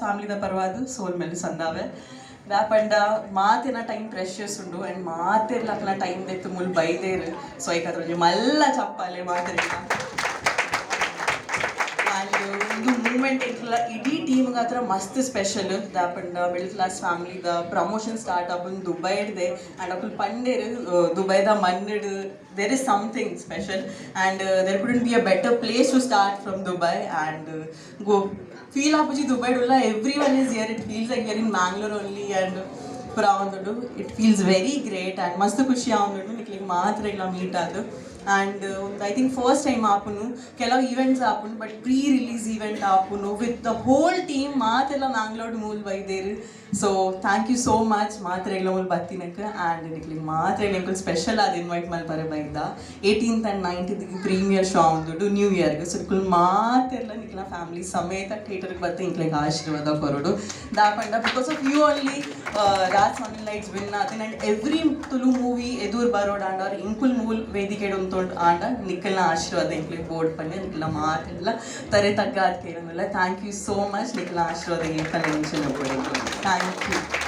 ಫ್ಯಾಮಿಲಿದ ಪರವಾದ ಸೋಲ್ ಮೇಲೆ ಸಂದಾವೆ ವ್ಯಾಪಂಡ ಮಾತಿನ ಟೈಮ್ ಪ್ರೆಷಸ್ ಉಂಡು ಆ್ಯಂಡ್ ಮಾತಿರ್ಲಕ್ಲ ಟೈಮ್ ದೆತ್ತು ಮುಲ್ ಬೈದೇರು ಸೊ ಐಕತ್ರ ಮಲ್ಲ ಚಪ್ಪಾಲೆ ಮಾತಿರ್ಲ ಆ್ಯಂಡ್ ಒಂದು ಮೂಮೆಂಟ್ ಇಟ್ಲ ಇಡೀ ಟೀಮ್ಗೆ ಹತ್ರ ಮಸ್ತ್ ಸ್ಪೆಷಲ್ ದಾಪಂಡ ಮಿಡಲ್ ಕ್ಲಾಸ್ ಫ್ಯಾಮಿಲಿದ ಪ್ರಮೋಷನ್ ಸ್ಟಾರ್ಟ್ ಆಪನ್ ದುಬೈ ಹಿಡ್ದೆ ಆ್ಯಂಡ್ ಅಕುಲ್ ಪಂಡೇರು ದುಬೈದ ಮನ್ನಿಡು there is something special and there couldn't be a better place to start from Dubai and go feel apuji Dubai dulla everyone is here. It feels like we are in Bangalore only and pura ondu it feels very great and mast khushi aundu nikle maatra illa meet adu and I think first time apunu kelav events apunu but pre-release event apunu with the whole team maatella Bangalore mool vaideru so thank you so much maatra illa mool battinakku and nikle maatra illa special ad invite mal pare baida 18th and 19th ಗೆ premiere show ಆಂದುಡು new year ಗೆ so ಕುಲ್ ಮಾತೆಲ್ಲ ನಿಕ್ಲ family ಸಮೇತ theatre ಗೆ ಬತ್ತೆ ಇಂಕ್ಲೆಗ್ ಆಶೀರ್ವಾದ ಕೊರೋಡು ದಾಪಂಡ because of you only Raj sun lights win ಆತಿನ್ ಅಂಡ್ ಎವ್ರಿ ತುಳು ಮೂವಿ ಎದುರ್ ಬರೋಡ್ ಆಂಡ್ ಆರ್ ಇಂಕುಲ್ ಮೂಲ್ ವೇದಿಕೆ ಉಂತೊಂಡು ಆಂಡ ನಿಕ್ಕಲ್ನ ಆಶೀರ್ವಾದ ಇಂಕ್ಲೆಗ್ ಬೋರ್ಡ್ ಪನ್ನೆ ನಿಕ್ಲ ಮಾತೆಲ್ಲ ತರೆ ತಗ್ಗಾದ ಕೇಳೋದಿಲ್ಲ ಥ್ಯಾಂಕ್ ಯು ಸೋ ಮಚ್ ನಿಕ್ಲ ಆಶೀರ್ವಾದ ಇಂಕಲ್ ನೆನ್ಷನ್ ಥ್ಯಾಂಕ್ ಯು